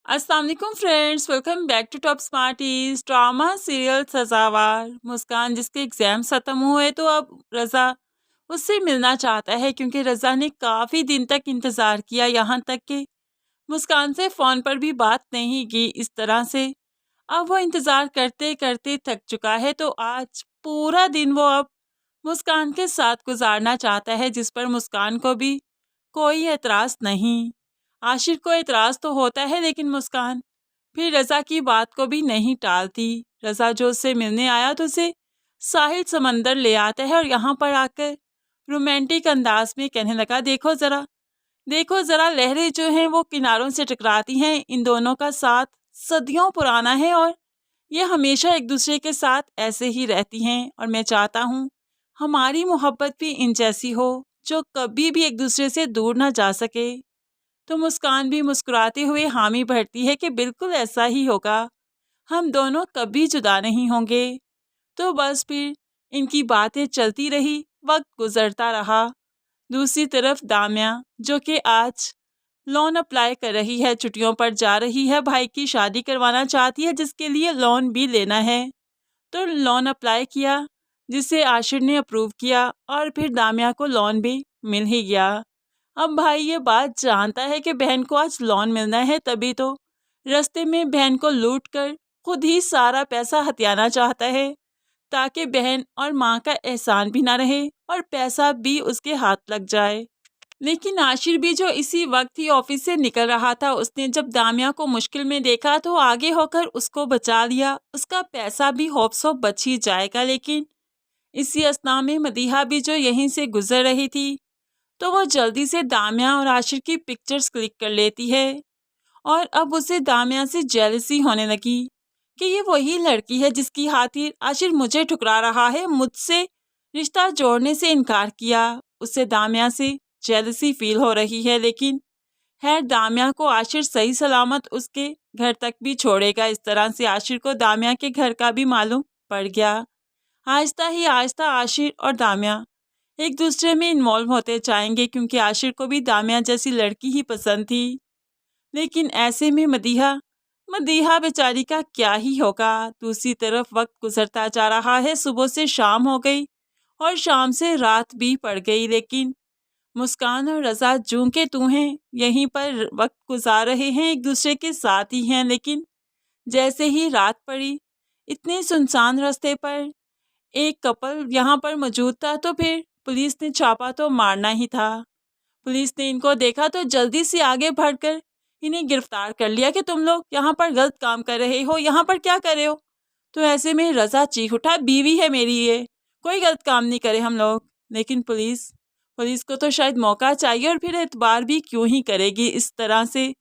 अस्सलाम वालेकुम friends, welcome back to Top Smarties. Drama serial Sazawar. Muskan जिसके एग्जाम खत्म हुए तो अब रज़ा उससे मिलना चाहता है क्योंकि रज़ा ने काफ़ी दिन तक इंतज़ार किया, यहाँ तक कि मुस्कान से फ़ोन पर भी बात नहीं की। इस तरह से अब वो इंतज़ार करते करते थक चुका है, तो आज पूरा दिन वो अब मुस्कान के साथ गुजारना चाहता है, जिस पर मुस्कान को भी कोई एतराज़ नहीं। आशिर को एतराज़ तो होता है, लेकिन मुस्कान फिर रज़ा की बात को भी नहीं टालती। रज़ा जो उससे मिलने आया तो उसे साहिल समंदर ले आता है और यहाँ पर आकर रोमांटिक अंदाज में कहने लगा, देखो ज़रा लहरें जो हैं वो किनारों से टकराती हैं। इन दोनों का साथ सदियों पुराना है और ये हमेशा एक दूसरे के साथ ऐसे ही रहती हैं, और मैं चाहता हूँ हमारी मोहब्बत भी इन जैसी हो, जो कभी भी एक दूसरे से दूर ना जा सके। तो मुस्कान भी मुस्कुराते हुए हामी भरती है कि बिल्कुल ऐसा ही होगा, हम दोनों कभी जुदा नहीं होंगे। तो बस फिर इनकी बातें चलती रही, वक्त गुजरता रहा। दूसरी तरफ दामिया, जो कि आज लोन अप्लाई कर रही है, छुट्टियों पर जा रही है, भाई की शादी करवाना चाहती है जिसके लिए लोन भी लेना है। तो लोन अप्लाई किया, जिसे आशिर ने अप्रूव किया और फिर दामिया को लोन भी मिल ही गया। अब भाई ये बात जानता है कि बहन को आज लोन मिलना है, तभी तो रास्ते में बहन को लूट कर खुद ही सारा पैसा हथियाना चाहता है, ताकि बहन और माँ का एहसान भी ना रहे और पैसा भी उसके हाथ लग जाए। लेकिन आशिर भी जो इसी वक्त ही ऑफिस से निकल रहा था, उसने जब दामिया को मुश्किल में देखा तो आगे होकर उसको बचा लिया। उसका पैसा भी होप सो बच ही जाएगा। लेकिन इसी असना में मदीहा भी जो यहीं से गुजर रही थी, तो वो जल्दी से दामिया और आशिर की पिक्चर्स क्लिक कर लेती है और अब उसे दामिया से जेलसी होने लगी कि ये वही लड़की है जिसकी खातिर आशिर मुझे ठुकरा रहा है, मुझसे रिश्ता जोड़ने से इनकार किया। उससे दामिया से जेलसी फील हो रही है, लेकिन खैर दामिया को आशिर सही सलामत उसके घर तक भी छोड़ेगा। इस तरह से आशिर को दामिया के घर का भी मालूम पड़ गया। आहिस्ता ही आहिस्ता आशिर और दामिया एक दूसरे में इन्वॉल्व होते जाएंगे, क्योंकि आशिर को भी दामिया जैसी लड़की ही पसंद थी। लेकिन ऐसे में मदीहा बेचारी का क्या ही होगा। दूसरी तरफ वक्त गुजरता जा रहा है, सुबह से शाम हो गई और शाम से रात भी पड़ गई, लेकिन मुस्कान और रज़ा जूं के तू हैं यहीं पर वक्त गुजार रहे हैं, एक दूसरे के साथ ही हैं। लेकिन जैसे ही रात पड़ी, इतने सुनसान रास्ते पर एक कपल यहाँ पर मौजूद था, तो फिर पुलिस ने छापा तो मारना ही था। पुलिस ने इनको देखा तो जल्दी से आगे बढ़कर इन्हें गिरफ्तार कर लिया कि तुम लोग यहाँ पर गलत काम कर रहे हो, यहाँ पर क्या कर रहे हो। तो ऐसे में रज़ा चीख उठा, बीवी है मेरी, ये कोई गलत काम नहीं करे हम लोग। लेकिन पुलिस को तो शायद मौका चाहिए, और फिर एतबार भी क्यों ही करेगी। इस तरह से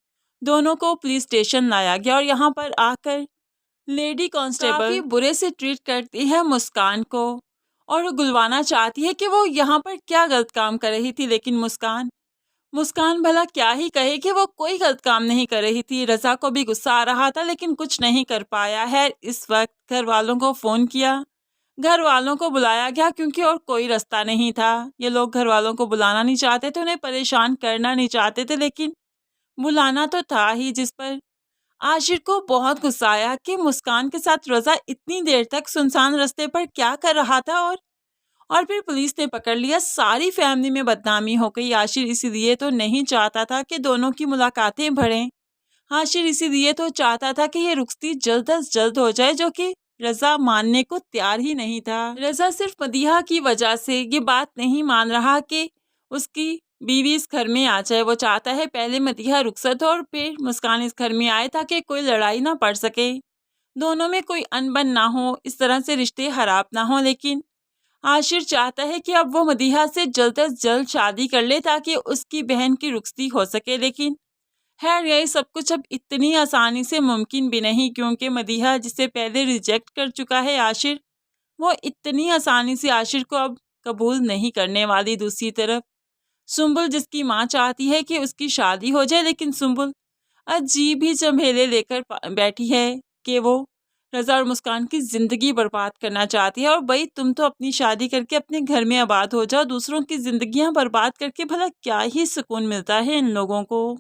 दोनों को पुलिस स्टेशन लाया गया और यहाँ पर आकर लेडी कांस्टेबल काफी बुरे से ट्रीट करती है मुस्कान को और गुलवाना चाहती है कि वो यहाँ पर क्या गलत काम कर रही थी। लेकिन मुस्कान भला क्या ही कहे कि वो कोई गलत काम नहीं कर रही थी। रज़ा को भी गुस्सा आ रहा था, लेकिन कुछ नहीं कर पाया है। इस वक्त घर वालों को फ़ोन किया, घर वालों को बुलाया गया, क्योंकि और कोई रास्ता नहीं था। ये लोग घर वालों को बुलाना नहीं चाहते थे, उन्हें परेशान करना नहीं चाहते थे, लेकिन बुलाना तो था ही, जिस पर आशिर को बहुत गुस्सा आया कि मुस्कान के साथ रज़ा इतनी देर तक सुनसान रास्ते पर क्या कर रहा था। और फिर पुलिस ने पकड़ लिया। सारी फैमिली में बदनामी हो गई। आशिर इसीलिए तो नहीं चाहता था कि दोनों की मुलाकातें बढ़ें। आशिर इसीलिए तो चाहता था कि ये रुखसती जल्द अज जल्द हो जाए, जो कि रज़ा मानने को तैयार ही नहीं था। रज़ा सिर्फ मदीहा की वजह से ये बात नहीं मान रहा कि उसकी बीवी इस घर में आ जाए। वो चाहता है पहले मदीहा रुखसत हो और फिर मुस्कान इस घर में आए, ताकि कोई लड़ाई ना पड़ सके, दोनों में कोई अनबन ना हो, इस तरह से रिश्ते खराब ना हो। लेकिन आशिर चाहता है कि अब वो मदीहा से जल्द अज जल्द शादी कर ले, ताकि उसकी बहन की रुखसती हो सके। लेकिन खैर यही सब कुछ अब इतनी आसानी से मुमकिन भी नहीं, क्योंकि मदीहा जिसे पहले रिजेक्ट कर चुका है आशिर, वो इतनी आसानी से आशिर को अब कबूल नहीं करने वाली। दूसरी तरफ सुंबुल, जिसकी माँ चाहती है कि उसकी शादी हो जाए, लेकिन सुंबुल अजीब ही झमेले लेकर बैठी है कि वो रज़ा और मुस्कान की ज़िंदगी बर्बाद करना चाहती है। और भाई तुम तो अपनी शादी करके अपने घर में आबाद हो जाओ, दूसरों की ज़िंदगियां बर्बाद करके भला क्या ही सुकून मिलता है इन लोगों को।